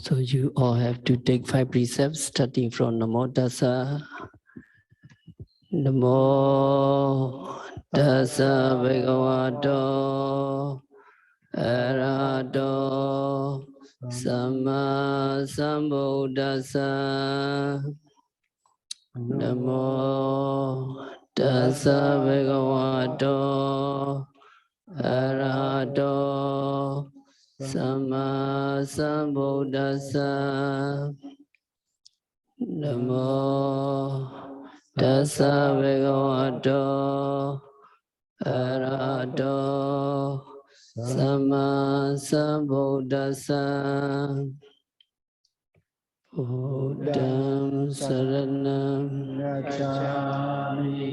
So you all have to take 5 precepts starting from Namo Tassa. Namo Tassa Bhagavato Arahato Samma Sambuddhassa. Namo Tassa Bhagavato Arahato Samma Sambuddhassa. Namo Tassa Bhagavato Arahato Samma Sambuddhassa. Buddham Saranam Gacchami,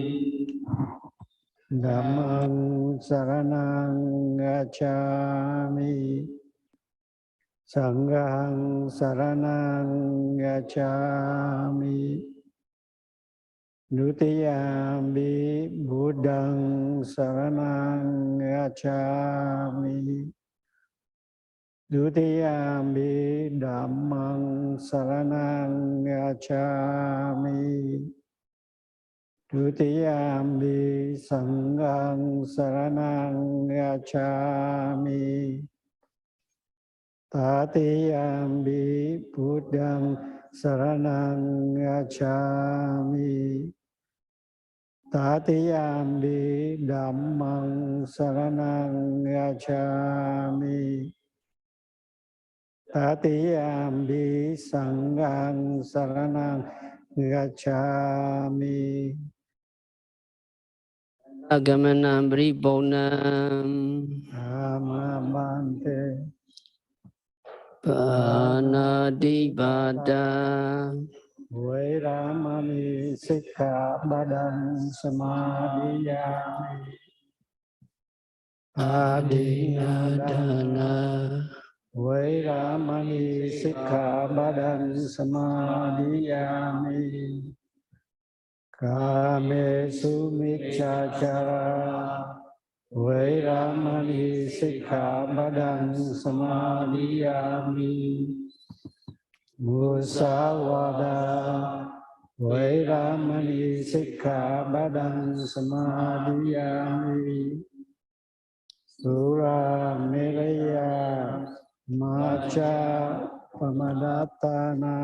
Dhammam Saranam Gacchami, Sangham Saranam Gacchami, Dutiyampi Buddham Saranam Gacchami, Dutiyampi Dhammam Saranam Gacchami, Dutiyampi Sangham Saranam Gacchami, Tatiyampi Buddham Saranam Gacchami, Tatiyampi Dhammam Saranam Gacchami, Tatiyampi Sangham Saranam Gacchami. Agamanam Bribonam Amabante Panadibada Vairamani Sikkhapadam Samadhiyami Adinadana Vairamani Sikkhapadam Samadhiyami Kamesu Micchachara Vairamani Sikkhapadam Samadhiyami Musawada Vairamani Sikkhapadam Samadhiyami Sura Miraya Macha Pamadatana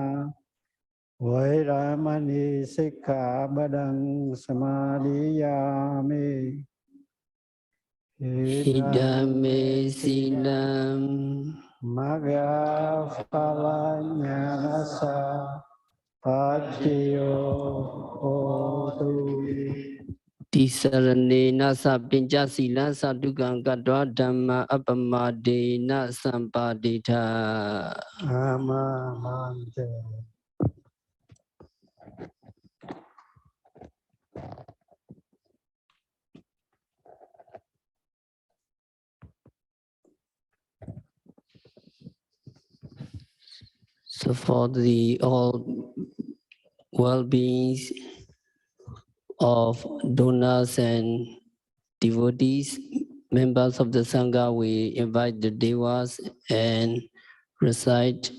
Vairamani Sikkhapadam Samadhiyami Hidame Silam Magga Phalanyasa Pachiyo Hotu Tisarane Nasa Pinja Sila Sadugang Kadwa Dhamma Apamade Nasampadita. Amamante. So for the all well-beings of donors and devotees, members of the Sangha, we invite the Devas and recite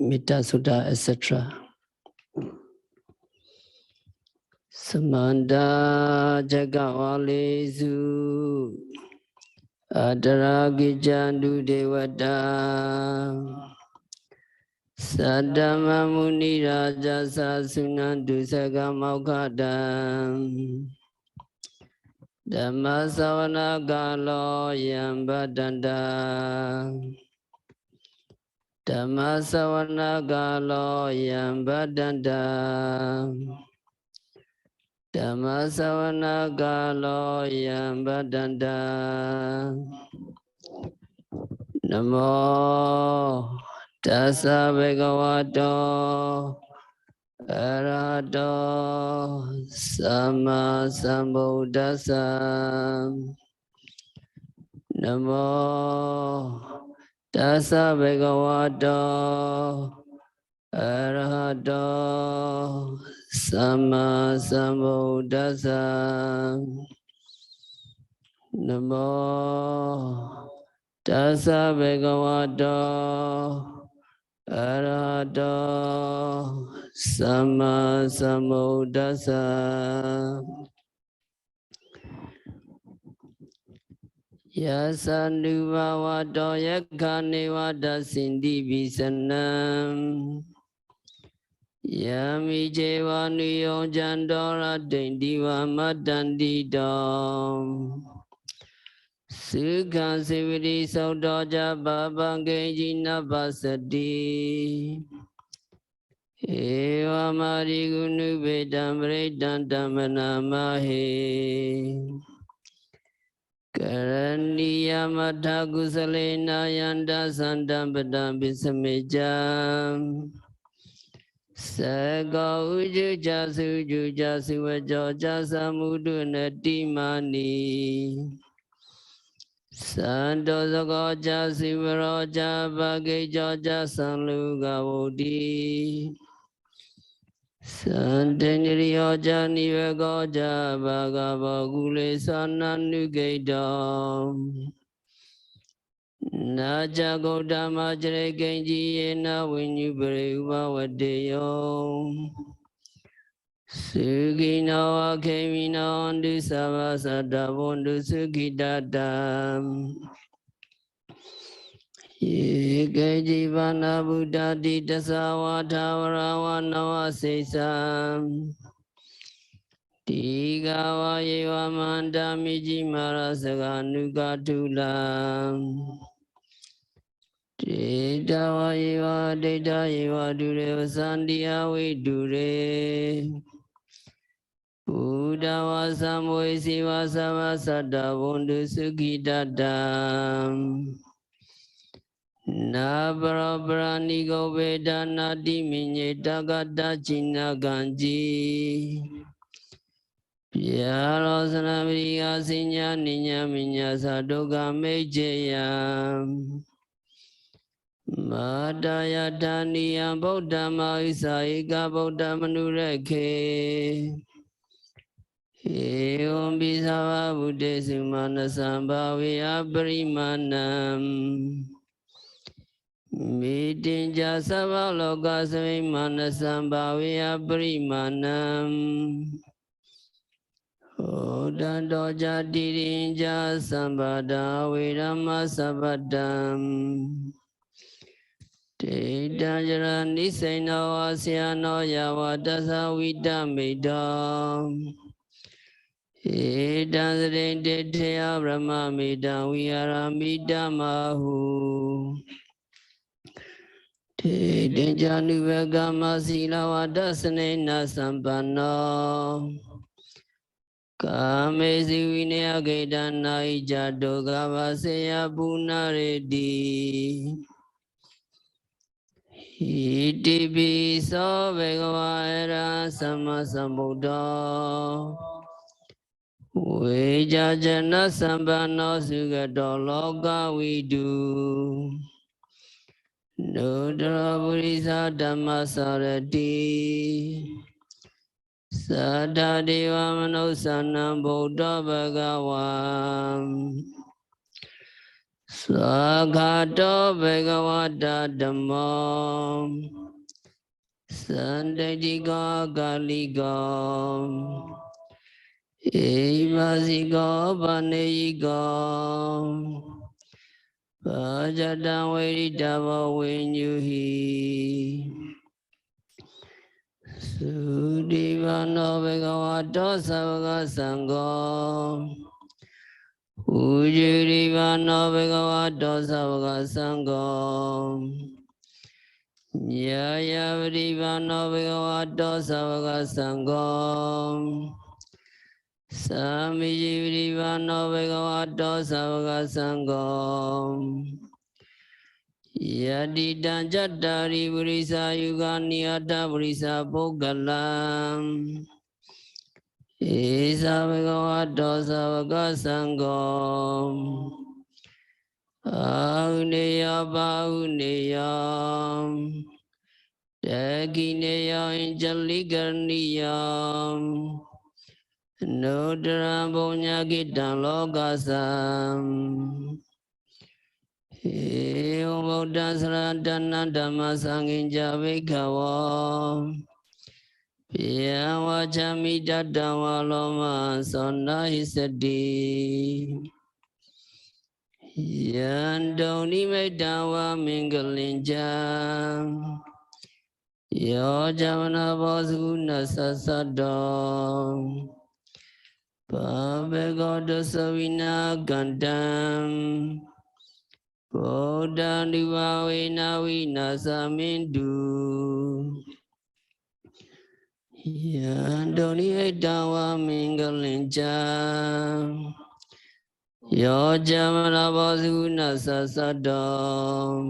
Metta Sutta, etc. Samanda Jagavalesu Adara Gijandu Devata Sadama Muni Raja Sasunandu Sagamaukadam Dhamma Savana Galo Yambadanda Dhamma Savana Galo Yambadanda Dhamma Savana Galo Yambadanda Namo Tassa Bhagavato Arahato Samma Sambuddhassa. Namo Tassa Bhagavato Arahato Samma Sambuddhassa. Namo Tassa Bhagavato Arahato Sama Sambuddhassa Yasanuvawato Yakhaneva Sindhi Visanam Yami Jeva Nuyo Jandora Dindiva Madandidam Sukha Siviri Saudoja Babangeji Navasati Eva Marigunu Vedam Vredan Dhamanamahe Karaniya Madha Kusalena Yanda Sandam Padam Visamejam Saka Uju Jasu Jujasu Vajoja Samudu Natimani Santo Sakoja Sivaroja Bhagejoja Sanluga Vodi Santenirioja Nivegoja Bhagavagule Sananugedam Naja Godama Jare Genji Yena Winyubare Ubavadeyo Sugino Akemino Andu Savasada Vondu Sugidadam Yekajivana Buddha Ditasawa Tawarawa Nawasesam Tigawa Yewa Manda Miji Marasaga Nugatulam Ditawa Yewa Dita Yewa Dure Sandia We Dure Buddha Wasamwe Siva Savasada Vondu Sugidadam Nabarabra Nigo Vedana Diminye Dagada China Ganji Pyarosana Vriya Sinya Ninya Minya Sadoga Mejaya Madaya Daniya Bodha Mahisaika Bodha Manureke Eom Bisava Buddhe Sumana Sambhavi Abharimanam Mitinja Savaloka Savimana Sambhavi Abharimanam Odanto Jatirinja Sambhada Virama Sabadam Tedanjara Nisaino Asyano Yavadasa Vidamidam Edan Deteya Brahma Midam Viharamidamahu Tedanjanu Vagama Silavadasane Nasampanno Kamesi Vinaya Kedana Ijado Gavaseya Punaredi Iti so Bhagava Era Sama Sambuddha Vijajana Sampanno Sugato Loka Vidu Nudra Purisa Dhamma Sarati Sada Deva Manosanam Buddha Bhagavam Swagato Bhagavata Dhammam Sandadiga Galigam Evasigo Paneyigo Vajadam Veditava Vinyuhi Sudivano Bhagavato Savaga Sangho Ujurivano Bhagavato Savaga Sangho Yaya Vidivano Bhagavato Savaga Sangho Samiji Vidivano Bhagavato Savaga Sangho Yadidan Jatari Purisa Yugani Atta Purisa Bhogalam Isa Bhagavato Savaga Sangho Ahuneya Bahuneya Dakineya Anjalikarniya Nudra Punya Kitam Lokasam Eom Buddha Saratana Dhamma Sanginja Vikhawa Piya Vachamita Dhamma Loma Sonna Hisadi Yandoni Medawa Mingalinja Yo Javana Vasuna Sasadam Pabegoda Savina Gandam Bodha Nivavena Vinasamindu Yandoni Medawa Mingalinja Yo Javana Vasuna Sasadam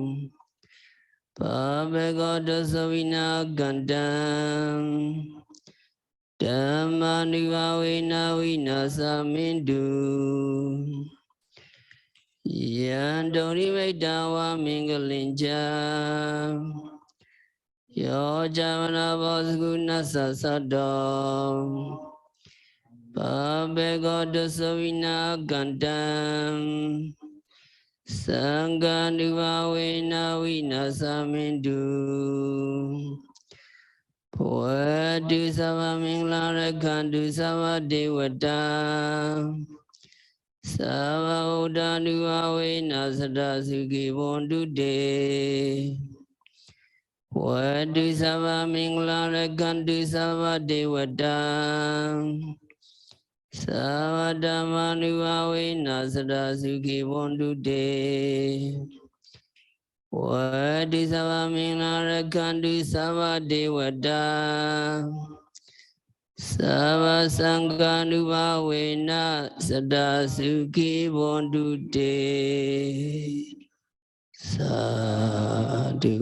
Pabegoda Savina Gandam Dhamma Nivavena Vinasamindu Yandoni Medawa Mingalinja Yo Javana Vasguna Sasadam Pabegoda Savina Gandam Sangha Nivavena Vinasamindu Pwadu Sava Mingla Rakandu Sava Devata Sava Uda Nivavena Sadasuki Bondu De Pwadu Sava Mingla Rakandu Sava Devata Sava Dhamma Nivavena Sadasuki Bondu De Wadi Sava Mingla Rakandu Sava Devata Sava Sangha Nuvavena Sadasuki Bondu De Sadhu.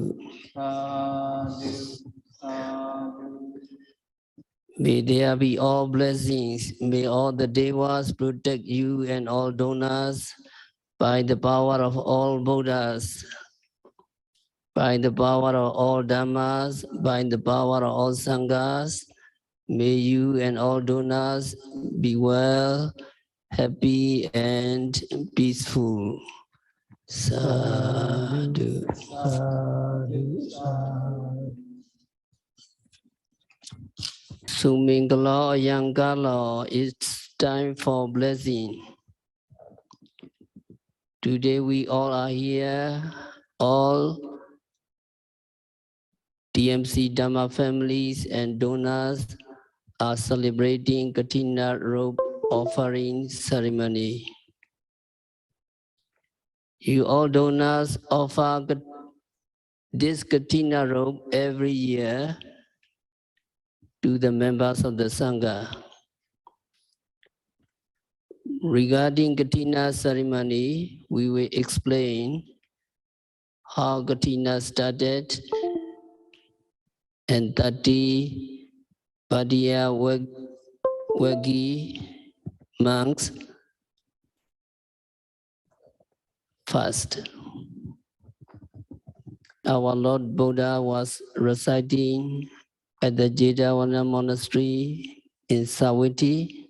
May there be all blessings. May all the Devas protect you and all donors by the power of all Buddhas, by the power of all Dhammas, by the power of all Sanghas. May you and all donors be well, happy and peaceful. Sadhu. Sumingala Yangala, it's time for blessing. Today we all are here, all DMC Dhamma families and donors are celebrating Kathina robe offering ceremony. You all donors offer this Kathina robe every year to the members of the Sangha. Regarding Kathina ceremony, we will explain how Kathina started and 30 Padya Wagi monks fast. Our Lord Buddha was residing at the Jedavana monastery in Savatthi.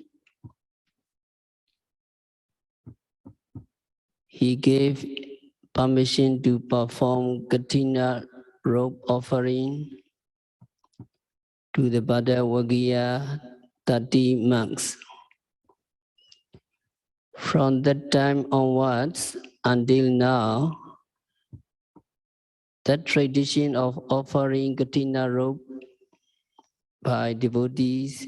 He gave permission to perform Kathina robe offering to the Bhadavagya 30 monks. From that time onwards until now, that tradition of offering Kathina robe by devotees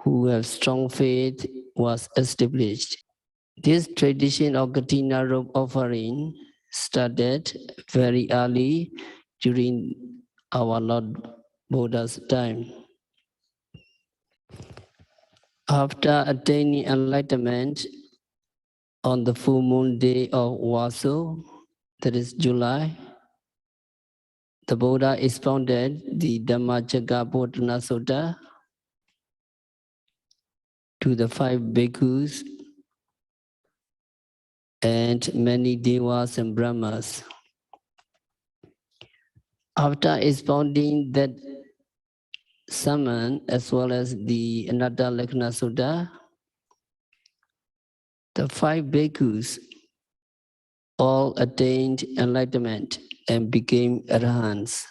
who have strong faith was established. This tradition of Kathina robe offering started very early during our Lord Buddha's time. After attaining enlightenment on the full moon day of Vasu, that is July, the Buddha expounded the Dhammacakkappavattana Sutta to the 5 bhikkhus and many devas and brahmas. After expounding that sermon as well as the Anatta Lakkhana Sutta, the 5 bhikkhus all attained enlightenment and became arahants.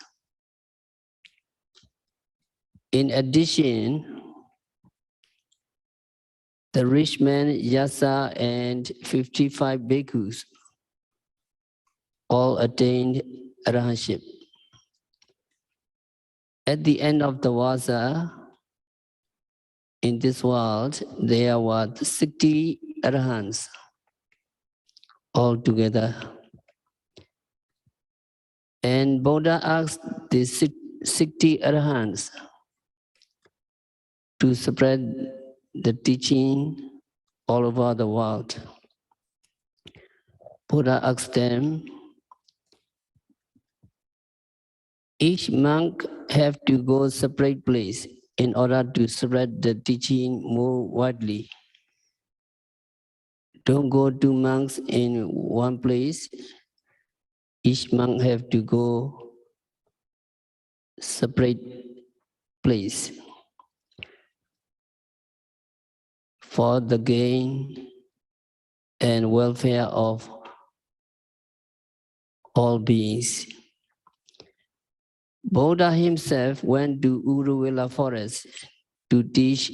In addition, the rich man Yasa and 55 bhikkhus all attained arahantship. At the end of the vasa, in this world, there were 60 arahants altogether. And Buddha asked the 60 arahants to spread the teaching all over the world. Buddha asked them, each monk have to go separate place in order to spread the teaching more widely. Don't go two monks in one place. Each monk have to go separate place for the gain and welfare of all beings. Buddha himself went to Uruvela forest to teach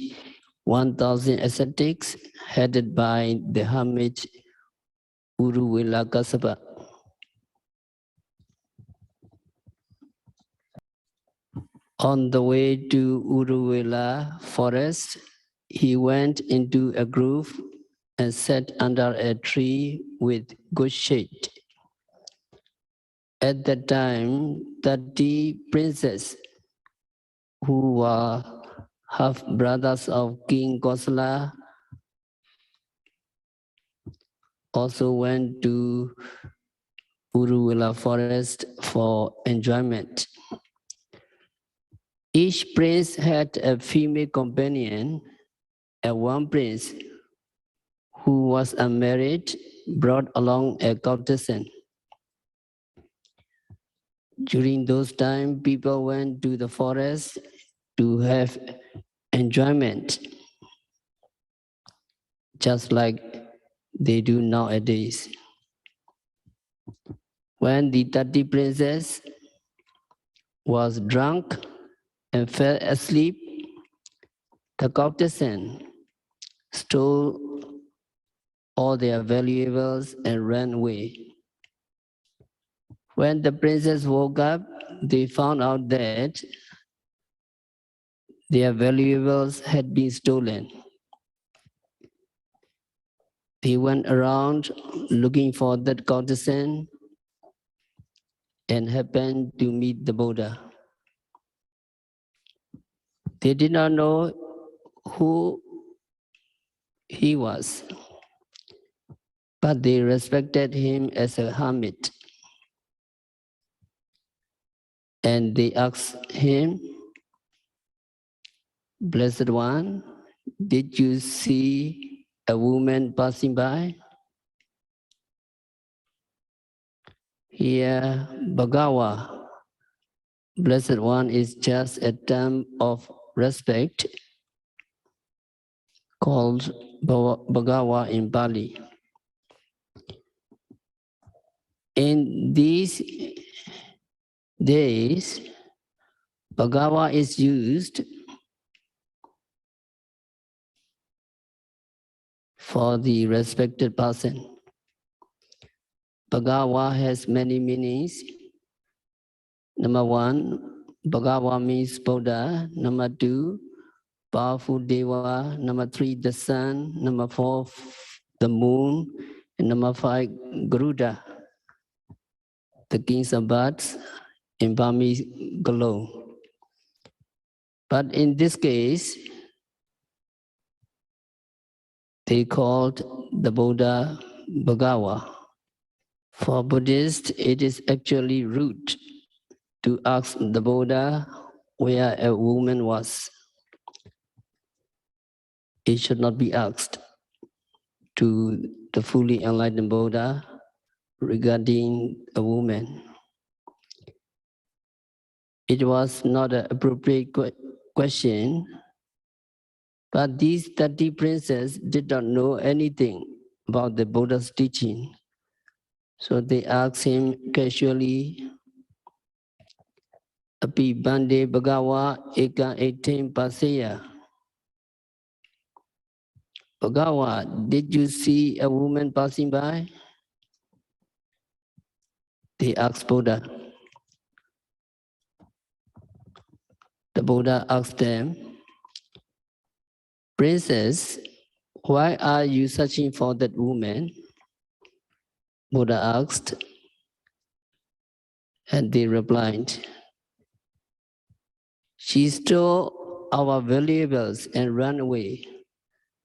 1,000 ascetics headed by the hermit Uruvela Kassapa. On the way to Uruvela forest, he went into a grove and sat under a tree with good shade. At that time, 30 princes who were half-brothers of King Kosala also went to Uruvela forest for enjoyment. Each prince had a female companion, and one prince who was unmarried brought along a courtesan. During those times, people went to the forest to have enjoyment, just like they do nowadays. When the 30 princess was drunk and fell asleep, the courtesan stole all their valuables and ran away. When the princess woke up, they found out that their valuables had been stolen. They went around looking for that courtesan and happened to meet the Buddha. They did not know who he was, but they respected him as a hermit. And they asked him, Blessed One, did you see a woman passing by? Here, Bhagawa, Blessed One, is just a term of respect called Bhagawa in Pali. In these days, Bhagawa is used for the respected person. Bhagawa has many meanings. Number one, Bhagawa means Buddha. Number two, powerful Deva. Number three, the sun. Number four, the moon. And number five, Garuda, the kings of birds in Burmese glow. But in this case, they called the Buddha Bhagawa. For Buddhists, it is actually rude to ask the Buddha where a woman was. It should not be asked to the fully enlightened Buddha regarding a woman. It was not an appropriate question, but these 30 princes did not know anything about the Buddha's teaching. So they asked him casually, Api Bande Bhagawa Eka 18 Pasaya. Bhagawa, did you see a woman passing by? They asked Buddha. The Buddha asked them, Princess, why are you searching for that woman? Buddha asked, and they replied, she stole our valuables and ran away.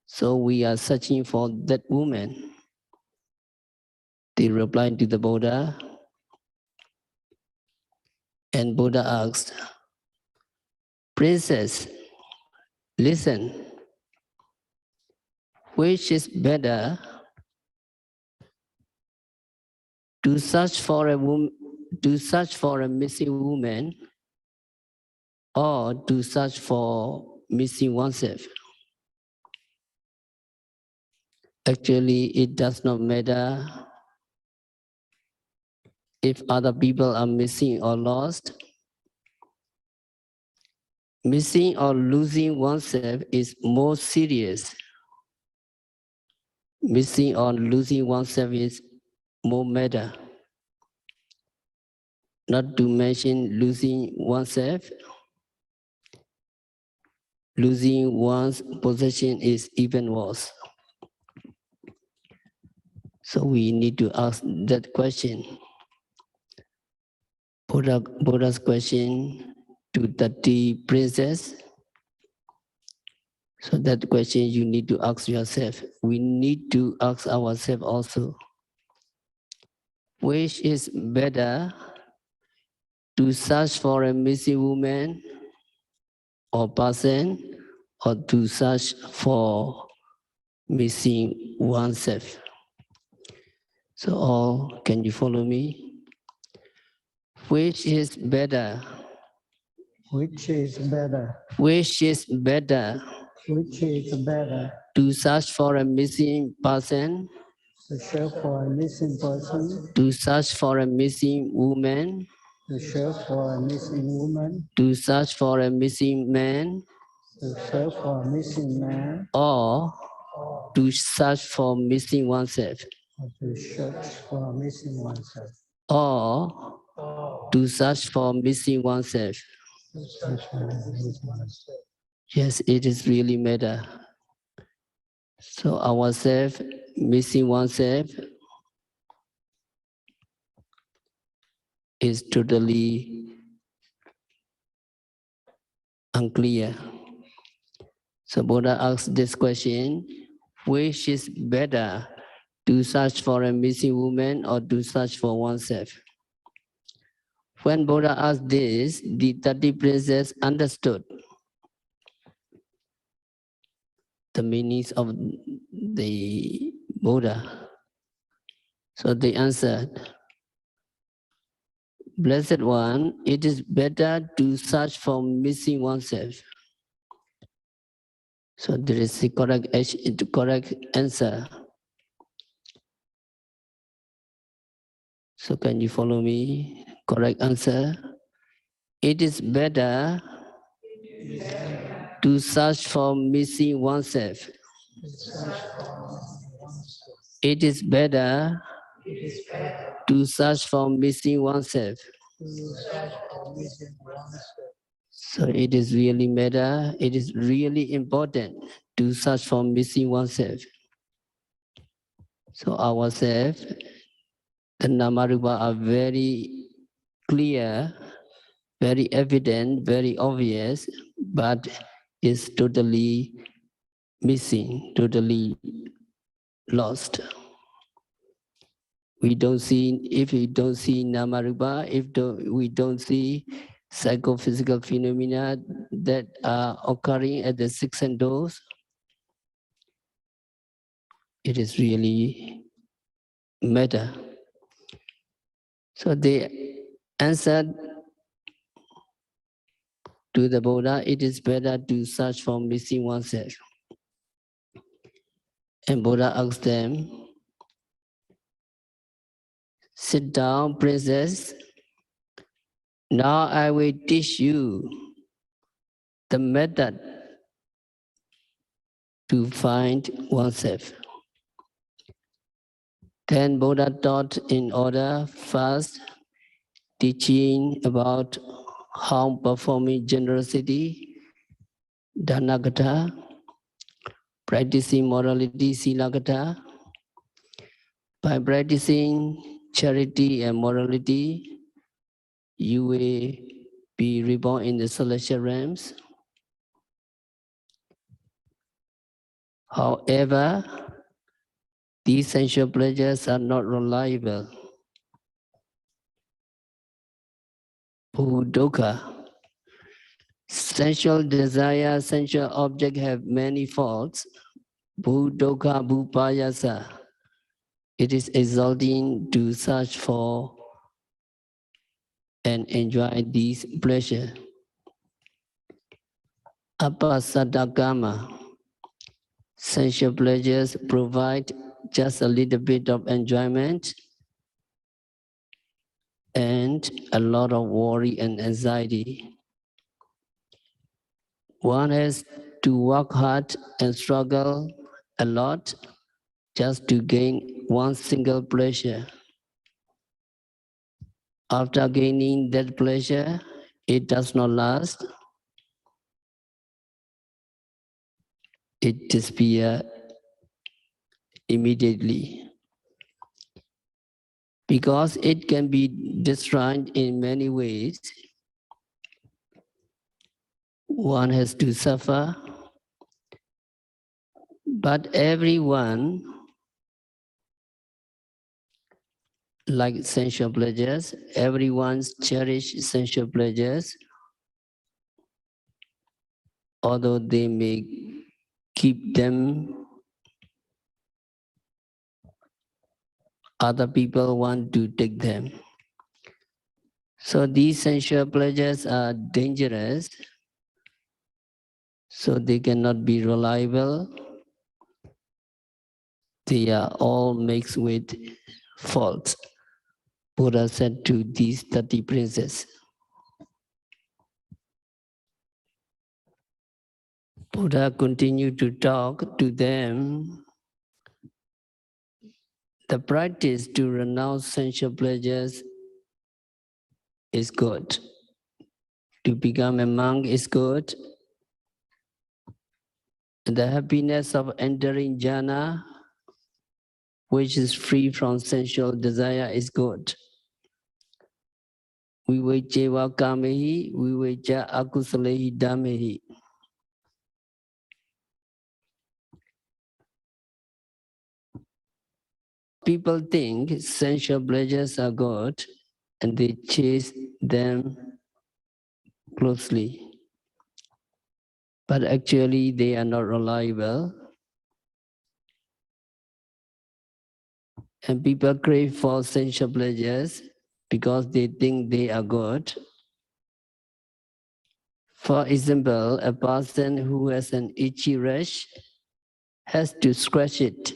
So we are searching for that woman. They replied to the Buddha, and Buddha asked, Princess, listen, which is better, to search for a missing woman, or to search for missing oneself? Actually, it does not matter if other people are missing or lost. Missing or losing oneself is more serious. Missing or losing oneself is more matter. Not to mention losing oneself, losing one's possession is even worse. So we need to ask that question. Buddha's question to 30 princess. So that question you need to ask yourself. We need to ask ourselves also. Which is better, to search for a missing woman or person, or to search for missing oneself? So all, can you follow me? Which is better? Which is better? Which is better? Which is better? To search for a missing person? To search for a missing person? To search for a missing woman? To search for a missing woman? To search for a missing man? To search for a missing man? Or to search for missing oneself? Or to search for missing oneself? Or to search for missing oneself? To search for missing oneself. Yes, it is really matter. So ourself, missing oneself, is totally unclear. So Buddha asked this question, which is better, to search for a missing woman or to search for oneself? When Buddha asked this, the 30 princes understood the meanings of the Buddha. So they answered, Blessed One, it is better to search for missing oneself. So there is the correct answer. So can you follow me? Correct answer. It is better to search for missing oneself. It is better to search for missing oneself. So it is really matter, it is really important to search for missing oneself. So ourselves, the Namarupa are very clear, very evident, very obvious, but is totally missing, totally lost. We don't see, if we don't see Namarupa, we don't see psychophysical phenomena that are occurring at the six senses, it is really matter. So they answered to the Buddha, it is better to search for missing oneself. And Buddha asked them, Sit down, princess. Now I will teach you the method to find oneself. Then Buddha taught in order, first teaching about how performing generosity, dhanakatha, practicing morality, silakatha. By practicing charity and morality, you will be reborn in the celestial realms. However, these sensual pleasures are not reliable. Bhudoka. Sensual desire, sensual object have many faults. Bhudoka bhupayasa. It is exalting to search for and enjoy these pleasure. Apasadagama. Sensual pleasures provide just a little bit of enjoyment and a lot of worry and anxiety. One has to work hard and struggle a lot just to gain one single pleasure. After gaining that pleasure, it does not last. It disappears immediately. Because it can be destroyed in many ways, one has to suffer. But everyone, like sensual pleasures, everyone cherishes sensual pleasures, although they may keep them, other people want to take them. So these sensual pleasures are dangerous, so they cannot be reliable. They are all mixed with faults. Buddha said to these 30 princes. Buddha continued to talk to them. The practice to renounce sensual pleasures is good. To become a monk is good. The happiness of entering jhana, which is free from sensual desire, is good. Viveceva kamehi, viveca akusalehi dhamehi. People think sensual pleasures are good and they chase them closely. But actually they are not reliable. And people crave for sensual pleasures because they think they are good. For example, a person who has an itchy rash has to scratch it.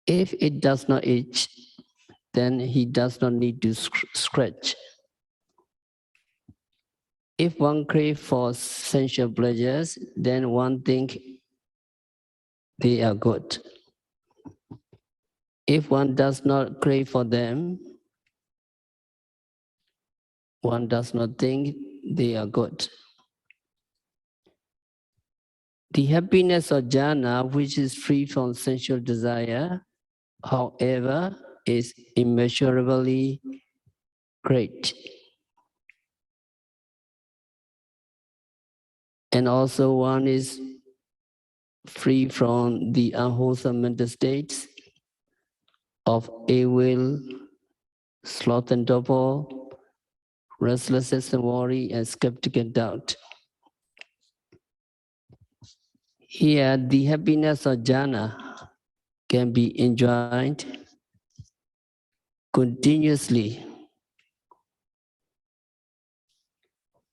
If it does not itch, then he does not need to scratch. If one craves for sensual pleasures, then one thinks they are good. If one does not crave for them, one does not think they are good. The happiness of jhana, which is free from sensual desire, however, is immeasurably great. And also one is free from the unwholesome mental states of ill will, sloth and torpor, restlessness and worry, and skeptic and doubt. Here, the happiness of jhana can be enjoyed continuously,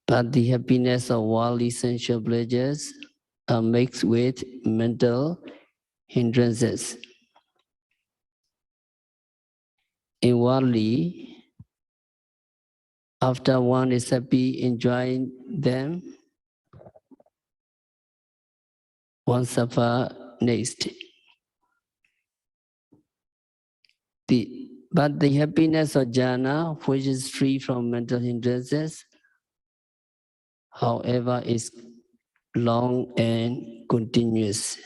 but the happiness of worldly sensual pleasures are mixed with mental hindrances. in worldly, after one is happy enjoying them, one suffer next. But the happiness of jhana, which is free from mental hindrances, however, is long and continuous.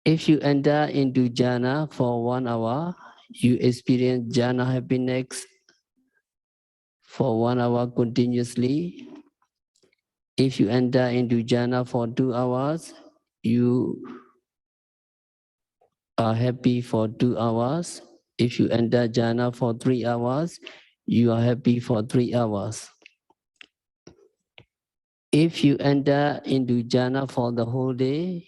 If you enter into jhana for 1 hour, you experience jhana happiness for 1 hour continuously. If you enter into jhana for 2 hours, you are happy for 2 hours. If you enter jhana for 3 hours, you are happy for 3 hours. If you enter into jhana for the whole day,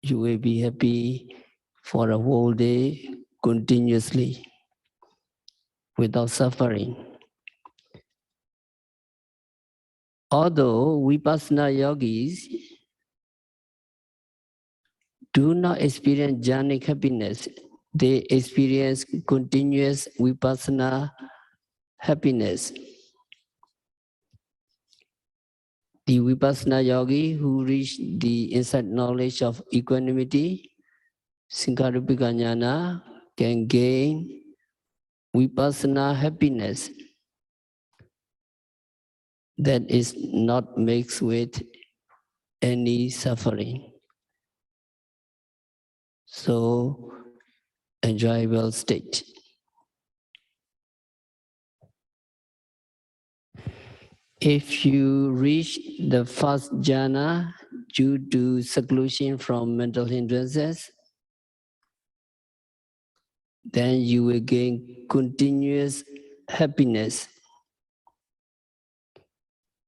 you will be happy for a whole day continuously without suffering. Although Vipassana yogis do not experience jhanic happiness, they experience continuous Vipassana happiness. The Vipassana yogi who reach the insight knowledge of equanimity, Sankarupika jnana, can gain Vipassana happiness that is not mixed with any suffering. So, enjoyable state. If you reach the first jhana due to seclusion from mental hindrances, then you will gain continuous happiness.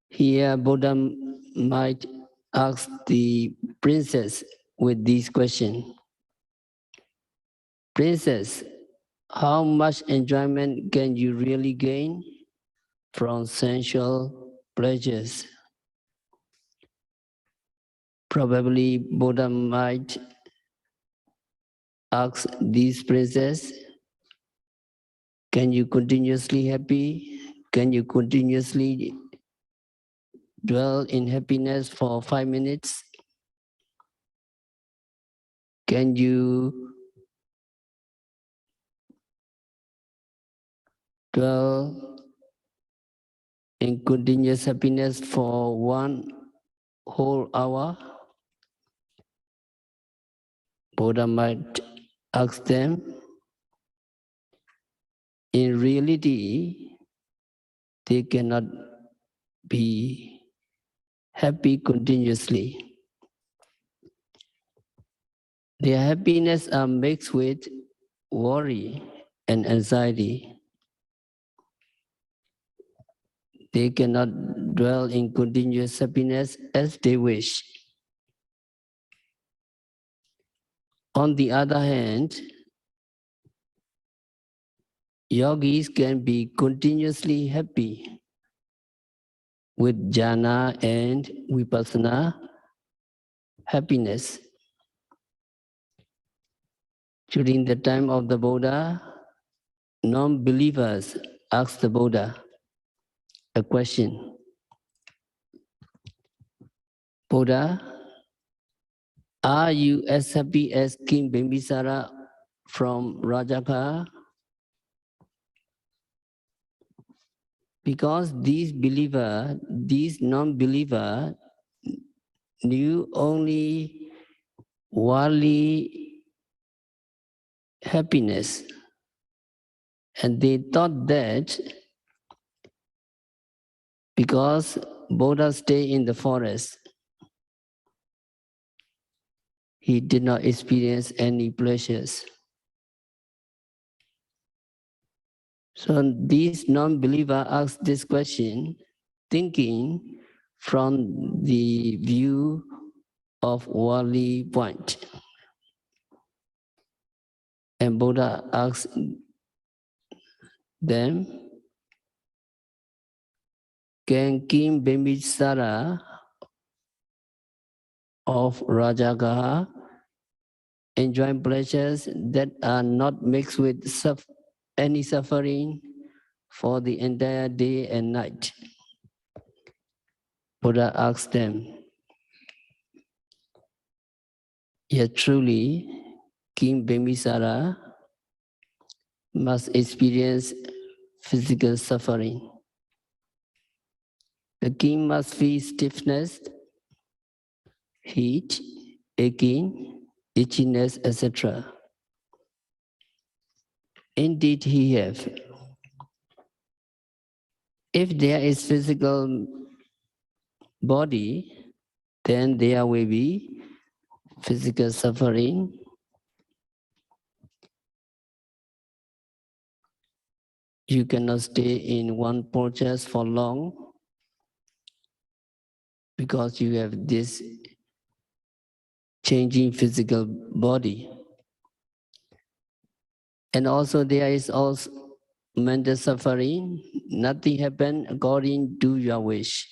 Here, Buddha might ask the princess with this question. Princess, how much enjoyment can you really gain from sensual pleasures? Probably Buddha might ask this princess, can you continuously happy? Can you continuously dwell in happiness for 5 minutes? Can you dwell in continuous happiness for 1 whole hour? Buddha might ask them. In reality, they cannot be happy continuously. Their happiness are mixed with worry and anxiety. They cannot dwell in continuous happiness as they wish. On the other hand, yogis can be continuously happy with jhana and vipassana happiness. During the time of the Buddha, non-believers asked the Buddha a question. Buddha, are you as happy as King Bimbisara from Rajagaha? Because these non-believer knew only worldly happiness, and they thought that because Buddha stayed in the forest, he did not experience any pleasures. So these non-believer asked this question, thinking from the view of worldly point. And Buddha asked them, can King Bimbisara of Rajagaha enjoy pleasures that are not mixed with any suffering for the entire day and night. Buddha asked them, yet truly, King Bimbisara must experience physical suffering. The king must feel stiffness, heat, aching, itchiness, etc. Indeed, he have. If there is physical body, then there will be physical suffering. You cannot stay in one porches for long because you have this changing physical body. And also there is also mental suffering. Nothing happens according to your wish.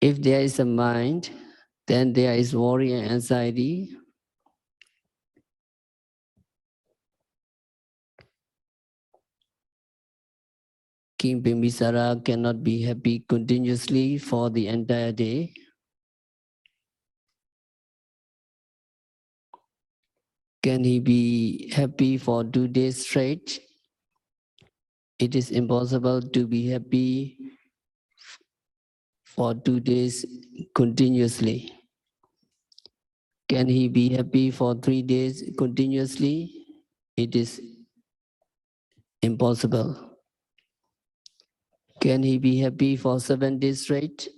If there is a mind, then there is worry and anxiety. King Bimbisara cannot be happy continuously for the entire day. Can he be happy for 2 days straight? It is impossible to be happy for 2 days continuously. Can he be happy for 3 days continuously? It is impossible. Can he be happy for 7 days straight?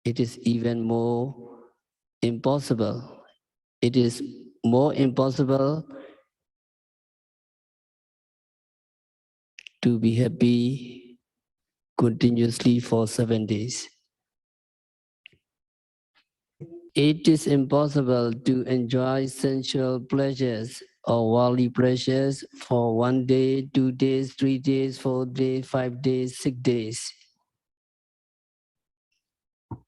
It is even more impossible. It is more impossible to be happy continuously for 7 days. It is impossible to enjoy sensual pleasures or worldly pleasures for 1 day, 2 days, 3 days, 4 days, 5 days, 6 days.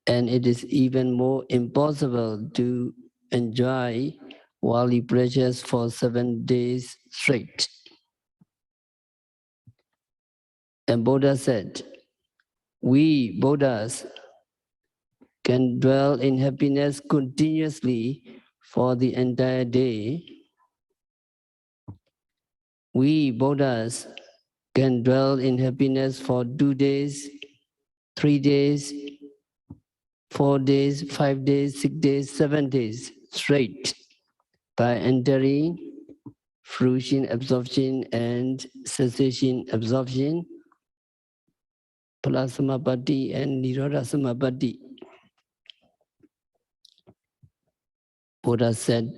And it is even more impossible to enjoy worldly pleasures for 7 days straight. And Buddha said, we Buddhas can dwell in happiness continuously for the entire day. We Buddhas can dwell in happiness for 2 days, 3 days, 4 days, 5 days, 6 days, 7 days straight by entering fruition absorption and cessation absorption, Phala Samapatti and Nirodha Samapatti. Buddha said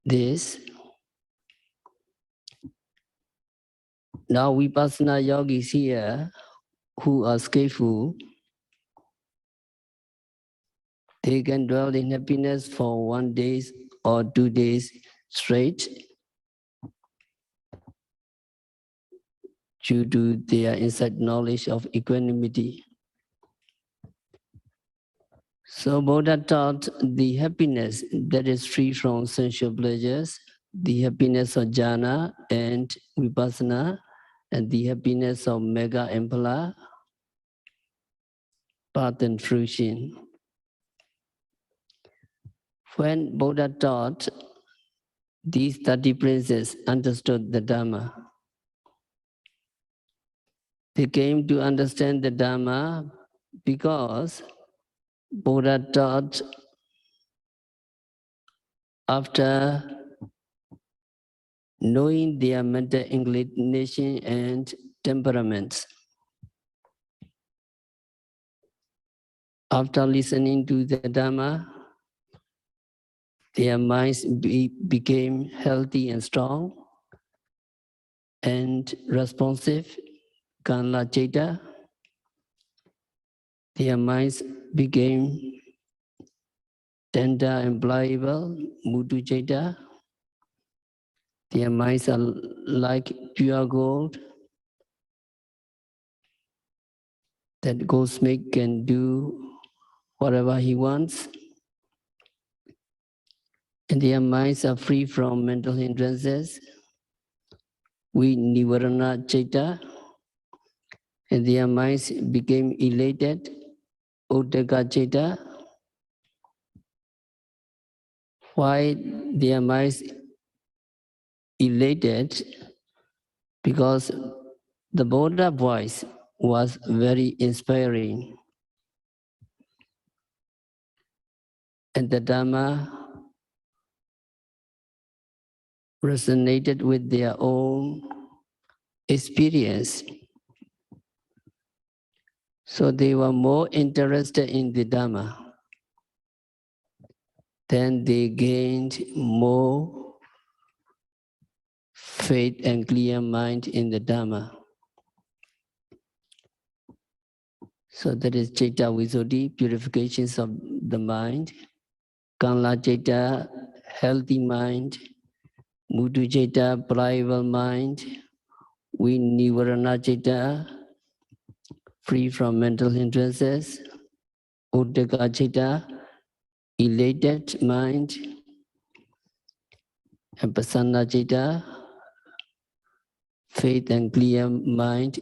this. Now Vipassana yogis here who are skillful, they can dwell in happiness for 1 day or 2 days straight due to their inside knowledge of equanimity. So Buddha taught the happiness that is free from sensual pleasures, the happiness of jhana and vipassana, and the happiness of mega and phala, path and fruition. When Buddha taught, these 30 princes understood the Dhamma. They came to understand the Dhamma because Buddha taught after knowing their mental inclination and temperaments. After listening to the Dhamma, their minds became healthy and strong and responsive, Kanla Cheta. Their minds became tender and pliable, Mutu Cheta. Their minds are like pure gold that goldsmith can do whatever he wants. and their minds are free from mental hindrances. We Nivarana Chaita, and their minds became elated. Uddaka Chaita. Why their minds elated? Because the Buddha voice was very inspiring, and the Dhamma resonated with their own experience. So they were more interested in the Dhamma. Then they gained more faith and clear mind in the Dhamma. So that is Chaita Visuddhi, purifications of the mind. Kanla Chaita, healthy mind. Mutu Chaita, pliable mind. Nivarana Chaita, free from mental hindrances. Uddaka Chaita, elated mind. And Prasanna Chaita, faith and clear mind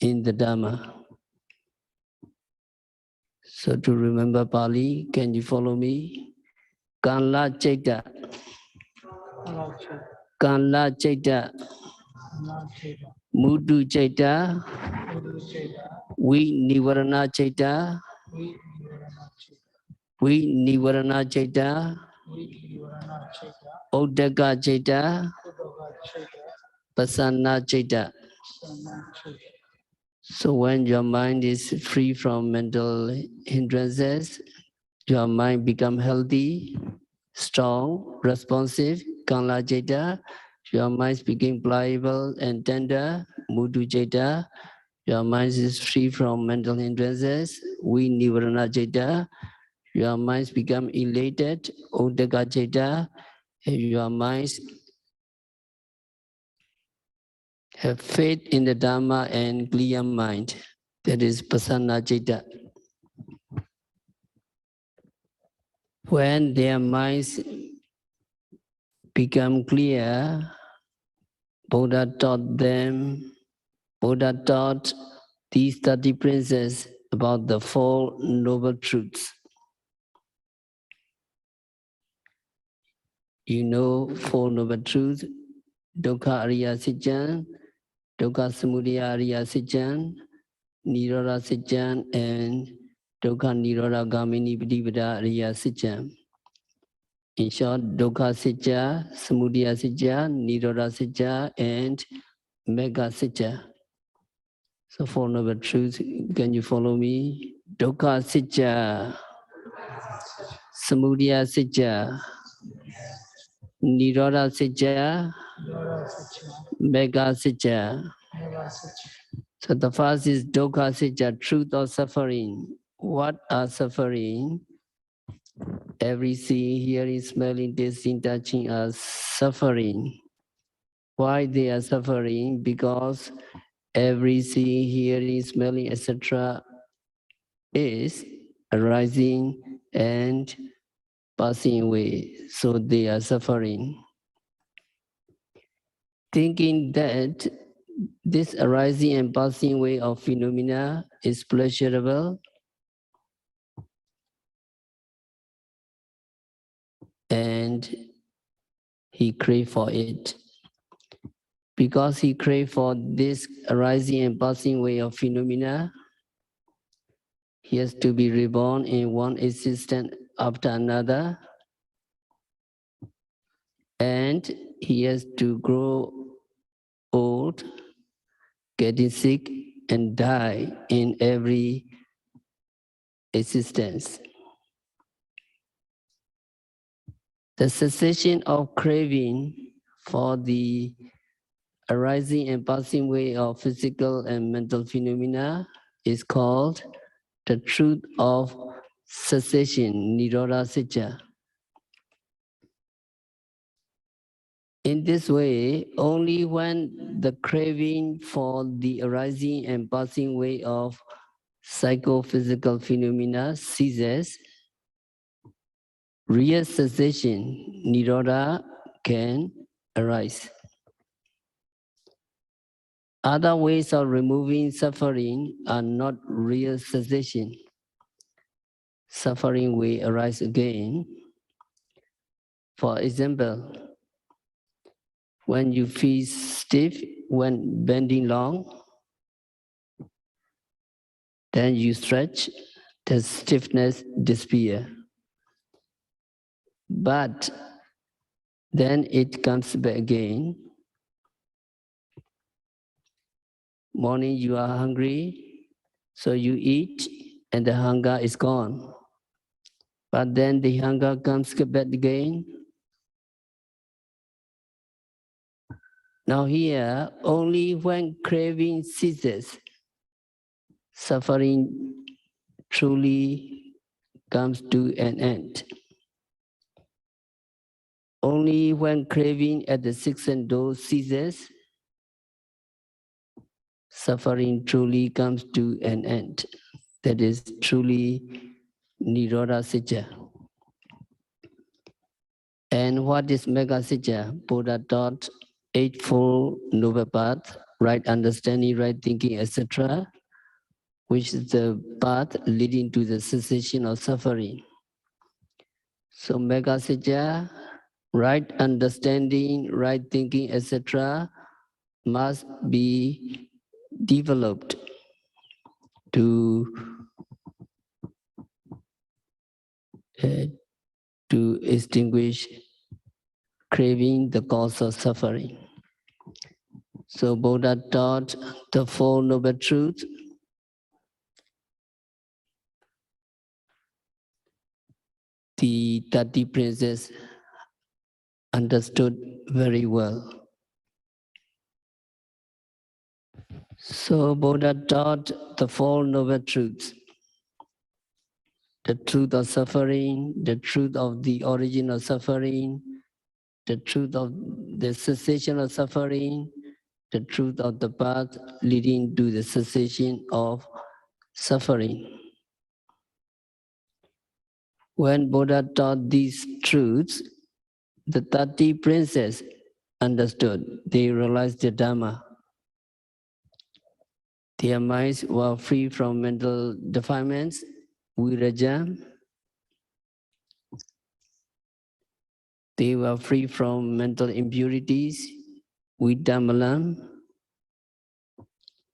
in the Dhamma. So to remember Pali, can you follow me? Kanla Chaita. Kanla Chaita. Mudu Chaita. Nivarana Chaita. Nivarana Chaita. Uddaka Chaita. Prasanna Chaita. So when your mind is free from mental hindrances, your mind become healthy, strong, responsive. Kanla Chaita, your mind became pliable and tender. Mudu Chaita, your mind is free from mental hindrances. Nivarana Chaita, your minds become elated. Uddaka Chaita, your minds have faith in the Dhamma and clear mind. That is Prasanna Citta. When their minds become clear, Buddha taught these 30 princes about the Four Noble Truths. You know Four Noble Truths, Dukkha Ariya Siccan, Dukkha Samudaya Ariya Siccan, Nirodha Siccan, and Dukkha Nirodha Gamini Padipada Ariya Siccan. In short, Dukkha Sicca, Samudaya Sicca, Nirodha Sicca, and Megha Sicca. So Four Noble Truths, can you follow me? Dukkha Sicca, Samudaya Sicca, Nirodha Sicca, Megha Sicca. So the first is Dukkha Sicca, truth of suffering. What are suffering? Every seeing, hearing, smelling, tasting, touching are suffering. Why they are suffering? Because every seeing, hearing, smelling, etc. is arising and passing away. So they are suffering. Thinking that this arising and passing away of phenomena is pleasurable, and he craved for it. Because he craved for this arising and passing away of phenomena, he has to be reborn in one existence after another, and he has to grow old, getting sick, and die in every existence. The cessation of craving for the arising and passing away of physical and mental phenomena is called the truth of cessation, Nirodha Sicca. In this way, only when the craving for the arising and passing away of psychophysical phenomena ceases, real cessation, Nirodha, can arise. Other ways of removing suffering are not real cessation. Suffering will arise again. For example, when you feel stiff when bending long, then you stretch, the stiffness disappears. But then it comes back again. Morning you are hungry, so you eat and the hunger is gone. But then the hunger comes back again. Now here, only when craving ceases, suffering truly comes to an end. Only when craving at the sixth door ceases, suffering truly comes to an end. That is truly Nirodha Sitya. And what is Mega Sitya? Buddha taught Eightfold Noble Path, right understanding, right thinking, etc., which is the path leading to the cessation of suffering. So Mega Sitya, right understanding, right thinking, etc., must be developed to extinguish craving, the cause of suffering. So Buddha taught the Four Noble Truths. The 30 princes understood very well. So Buddha taught the Four Noble Truths. The truth of suffering, the truth of the origin of suffering, the truth of the cessation of suffering, the truth of the path leading to the cessation of suffering. When Buddha taught these truths, the 30 princes understood. They realized the Dhamma. Their minds were free from mental defilements, viraja. They were free from mental impurities, vidamalam.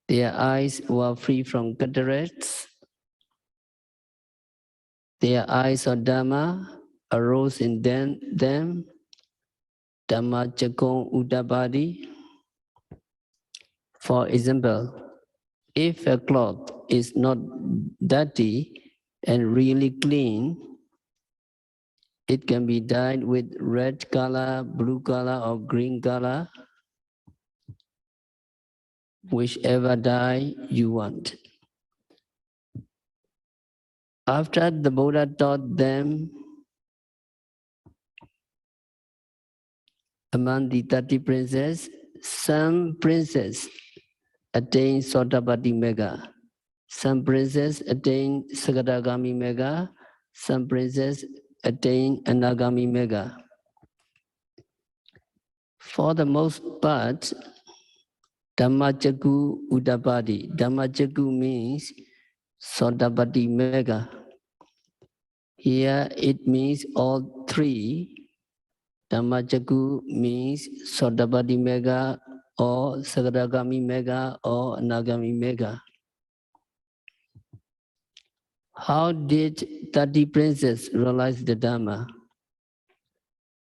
Their eyes were free from cataracts. Their eyes of Dhamma arose in them, Dhamma Chakon Udabadi. For example, if a cloth is not dirty and really clean, it can be dyed with red color, blue color, or green color, whichever dye you want. After the Buddha taught them, among the 30 princes, some princes attained Sotapati Mega, some princes attained Sagadagami Mega, some princes attained Anagami Mega. For the most part, Dhammacakkhu Udapadi. Dhammacakkhu means Sotapati Mega. Here it means all three. Dhammacakkhu means Sotapati Mega or Sagadagami Mega or Anagami Mega. How did 30 princes realize the Dhamma?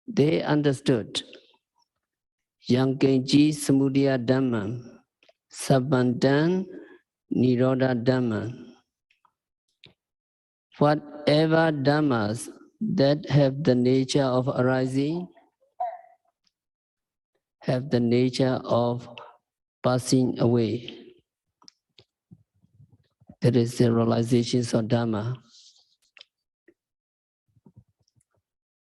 They understood Yankenji Samudaya Dhamma, Sabbandan Nirodha Dhamma. Whatever Dhammas that have the nature of arising, have the nature of passing away. That is the realizations of Dhamma.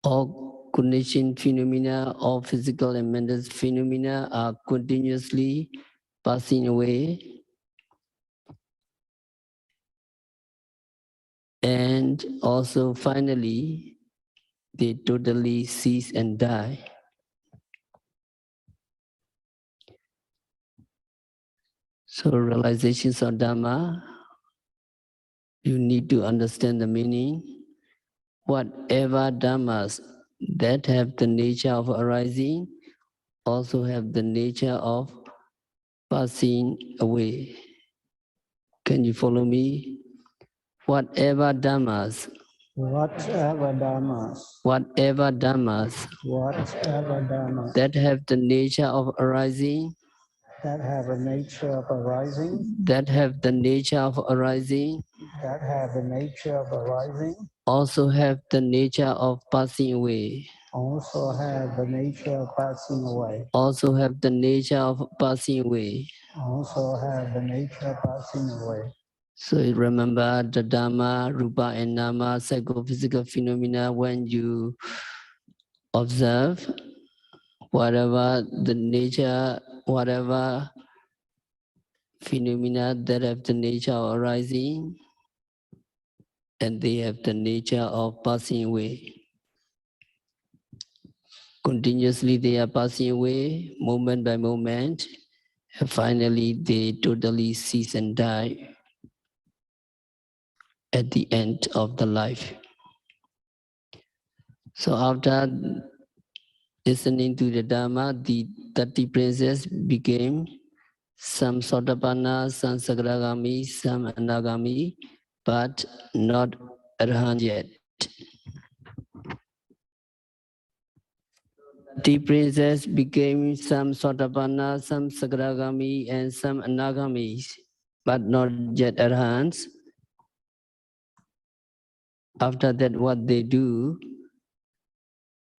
All conditioned phenomena, all physical and mental phenomena are continuously passing away. And also finally, they totally cease and die. So realizations of Dhamma, you need to understand the meaning. Whatever Dhammas that have the nature of arising also have the nature of passing away. Can you follow me? Whatever Dhammas, whatever Dhammas that have the nature of arising, that have a nature of arising, that have the nature of arising, also have the nature of passing away. also have the nature of passing away. Also have the nature of passing away. Also have the nature of passing away. So you remember the Dhamma, Rupa and Nama, psychophysical phenomena when you observe whatever the nature, whatever phenomena that have the nature of arising, and they have the nature of passing away. Continuously they are passing away, moment by moment, and finally they totally cease and die at the end of the life. So after listening to the Dhamma, the 30 princes became some Sotapanna, some Sagragami, some Anagami, but not Arhat yet. 30 princes became some Sotapanna, some Sagragami, and some Anagamis, but not yet Arhats. After that, what they do,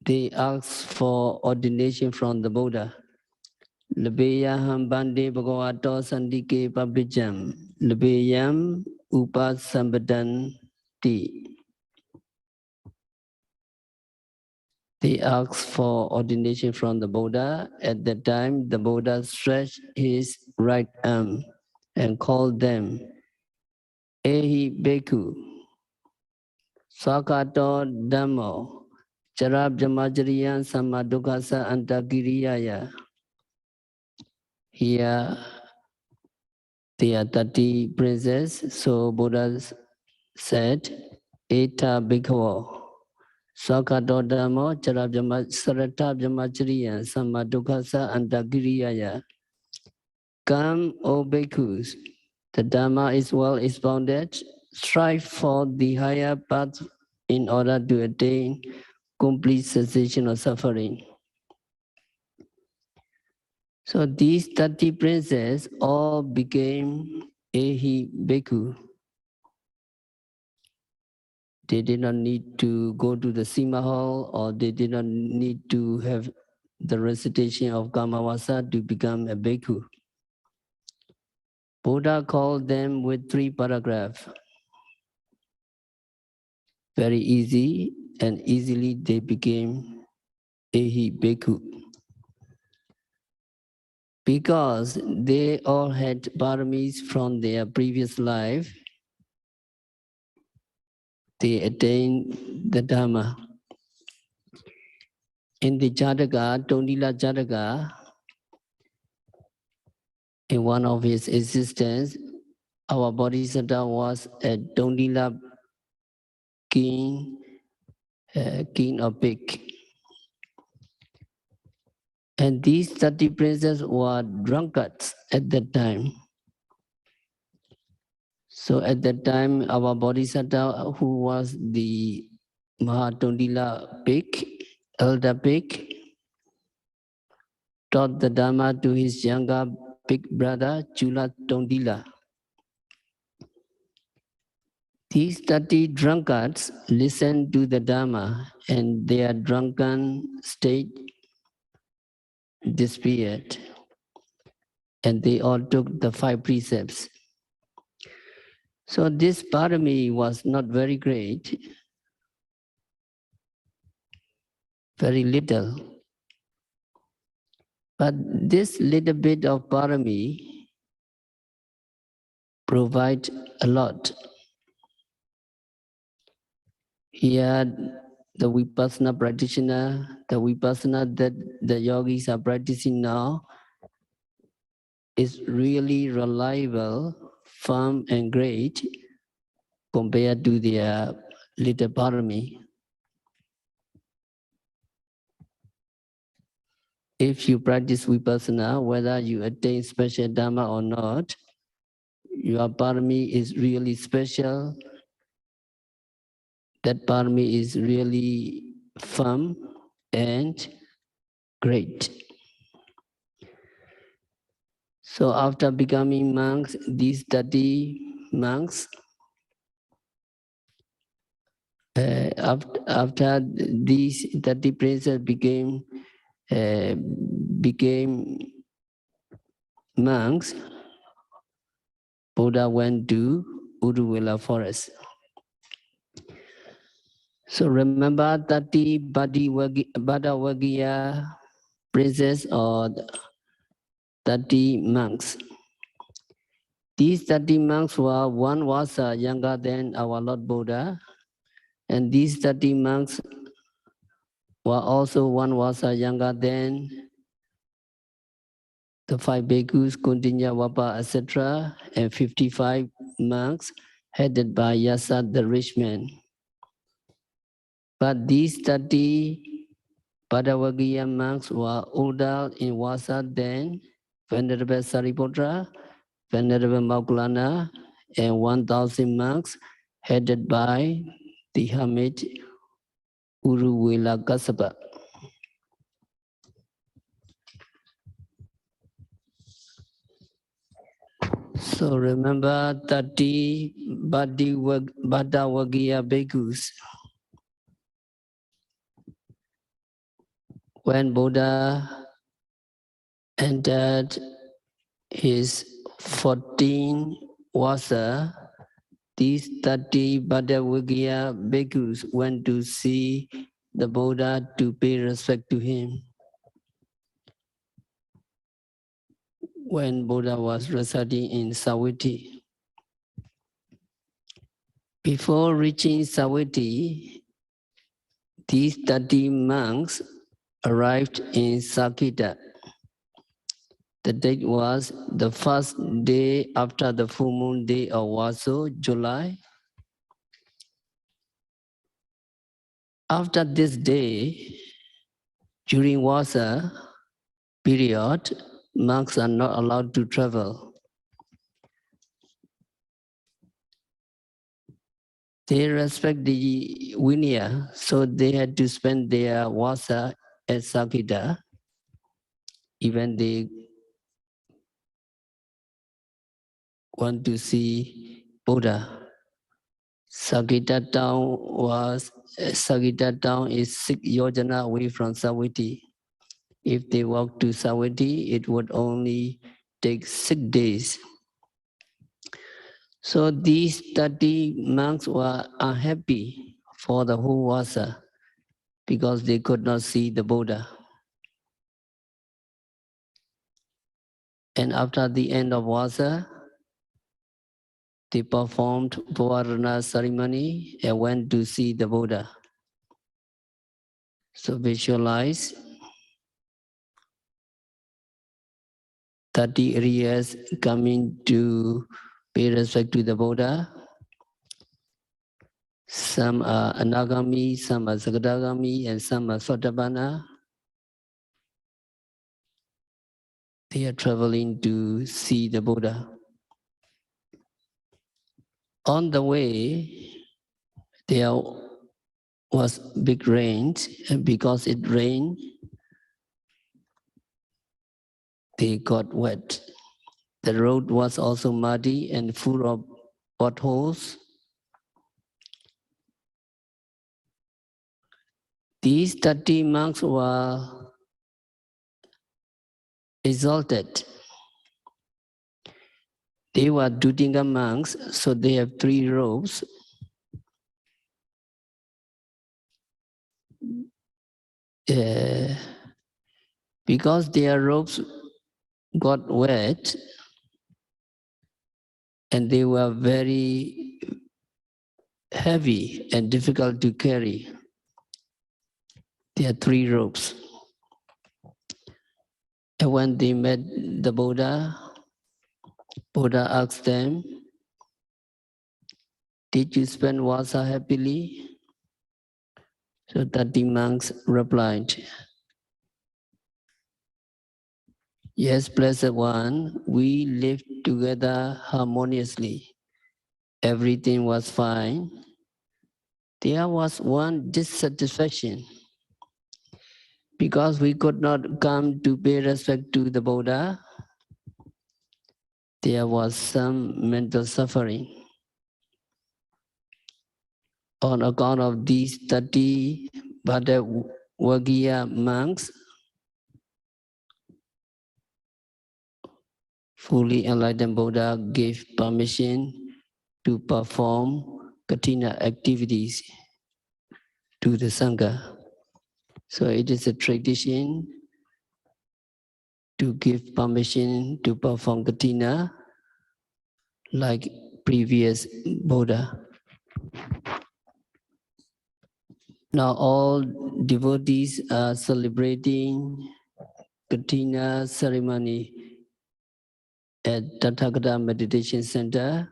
they ask for ordination from the Buddha. Labeyaham bande bhagavato sandike pabrijam. Labeyam upasambadanti. They asked for ordination from the Buddha. At that time, the Buddha stretched his right arm and called them, Ehi Bhikkhu, Sakato Dhammo, Charab Jamajariyan Samadukasa Antagiriyaya. Here, there are 30 princes, so Buddha said, Eta Bhikkhu, Sakato Dhammo, Charab Jamajariyan Samadukasa Antagiriyaya. Come, O bhikkhus, the Dhamma is well expounded. Strive for the higher path in order to attain complete cessation of suffering. So these 30 princes all became Ehi Bhikkhu. They did not need to go to the Sima hall, or they did not need to have the recitation of Kamavasa to become a Bhikkhu. Buddha called them with 3 paragraphs. Very easy, and easily they became Ehi Bhikkhu. Because they all had paramis from their previous life, they attained the Dhamma. In the Jataka, Tondila Jataka, in one of his existence, our Bodhisattva was a Tondila king, king of pig. And these 30 princes were drunkards at that time. So at that time, our Bodhisattva, who was the Mahatondila pig, elder pig, taught the Dhamma to his younger big brother, Chula Tondila. These 30 drunkards listened to the Dhamma, and their drunken state disappeared. And they all took the 5 precepts. So this parami was not very great, very little. But this little bit of parami provide a lot. Here, the Vipassana practitioner, the Vipassana that the yogis are practicing now is really reliable, firm and great compared to their little parami. If you practice Vipassana, whether you attain special Dhamma or not, your parami is really special. That parami is really firm and great. So after becoming monks, these 30 monks, after these 30 princes became monks, Buddha went to Uruvela forest. So remember 30 Bhadavagiya princes or 30 monks. These 30 monks one was younger than our Lord Buddha, and these 30 monks one was younger than the 5 bhikkhus, Kundinya, Wapa, etc., and 55 monks headed by Yasa the rich man. But these 30 Bhadavagiya monks were older in Vasa than Venerable Sariputra, Venerable Moggallana, and 1,000 monks headed by the hermit Uruvela Kassapa. So remember 30 Bhadavagiya bhikkhus. When Buddha entered his 14 Vasa, these 30 Bhadavagiya bhikkhus went to see the Buddha to pay respect to him. When Buddha was residing in Savatthi. Before reaching Savatthi, these 30 monks arrived in Sakita. The date was the first day after the full moon day of Vaso, July. After this day, during Vasa period, monks are not allowed to travel. They respect the Vinaya, so they had to spend their Vasa at Sakita. Even they want to see Buddha. Sakita town is 6 yojana away from Savatthi. If they walk to Savatthi, it would only take 6 days. So these 30 monks were unhappy for the whole Vasa because they could not see the Buddha. And after the end of Vasa, they performed Pavarana ceremony and went to see the Buddha. So visualize 30 areas coming to pay respect to the Buddha. Some are Anagami, some are Sagadagami, and some are Sotapanna. They are traveling to see the Buddha. On the way, there was big rain, and because it rained, they got wet. The road was also muddy and full of potholes. These 30 monks were exalted. They were Dudinga monks, so they have 3 robes. Because their robes got wet and they were very heavy and difficult to carry. There are 3 robes. And when they met the Buddha, Buddha asked them, "Did you spend Vasa happily?" So 30 monks replied, "Yes, Blessed One, we lived together harmoniously. Everything was fine. There was one dissatisfaction. Because we could not come to pay respect to the Buddha, there was some mental suffering. On account of these 30 Bhattavaggiya monks, fully enlightened Buddha gave permission to perform Kathina activities to the Sangha. So it is a tradition to give permission to perform Kathina like previous Buddha. Now all devotees are celebrating Kathina ceremony at Tathagata Meditation Center.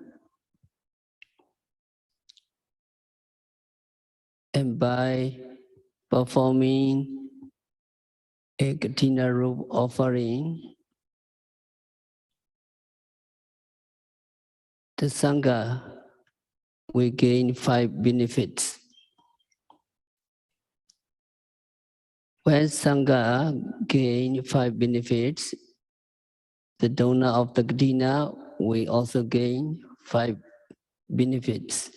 And by performing a Kathina robe offering, the Sangha will gain 5 benefits. When Sangha gain 5 benefits, the donor of the Kathina will also gain 5 benefits.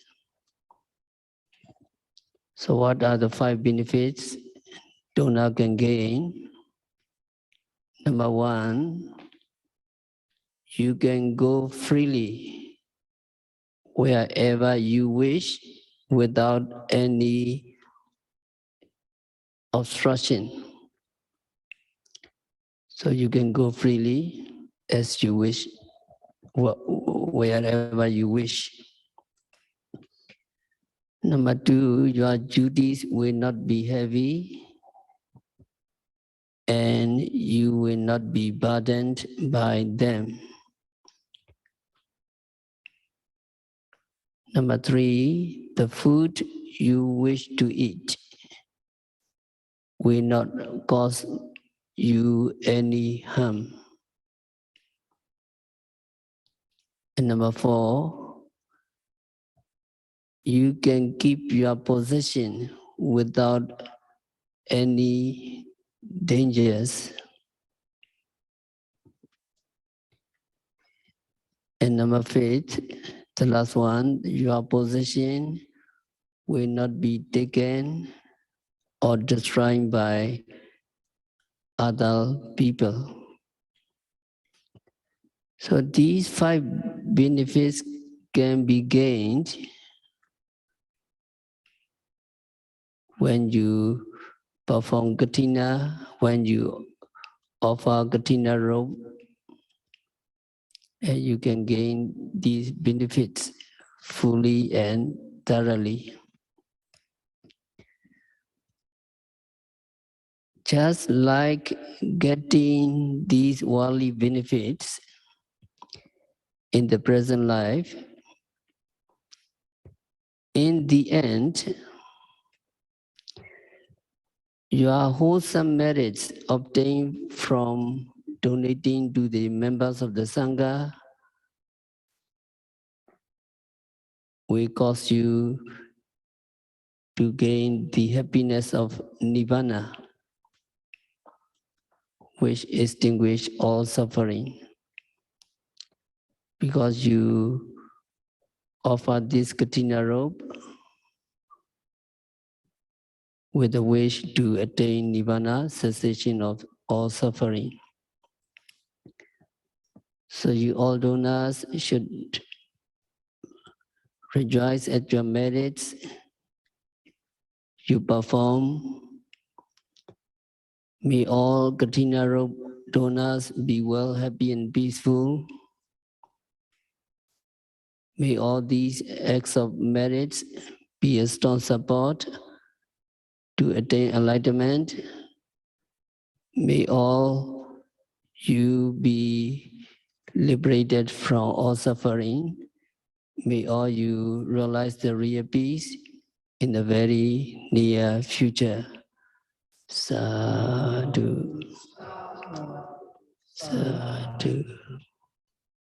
So what are the 5 benefits donor can gain? Number 1, you can go freely wherever you wish without any obstruction. So you can go freely as you wish, wherever you wish. Number 2, your duties will not be heavy and you will not be burdened by them. Number 3, the food you wish to eat will not cause you any harm. And number 4, you can keep your possession without any dangers. And number 5, the last one, your possession will not be taken or destroyed by other people. So these 5 benefits can be gained when you perform Kathina, when you offer Kathina robe, and you can gain these benefits fully and thoroughly. Just like getting these worldly benefits in the present life, in the end, your wholesome merits obtained from donating to the members of the Sangha will cause you to gain the happiness of Nibbana, which extinguish all suffering. Because you offer this Kathina robe with a wish to attain Nibbana, cessation of all suffering. So you all donors should rejoice at your merits. You perform. May all Kathina robe donors be well, happy and peaceful. May all these acts of merits be a strong support to attain enlightenment. May all you be liberated from all suffering. May all you realize the real peace in the very near future. Sadhu. Sadhu.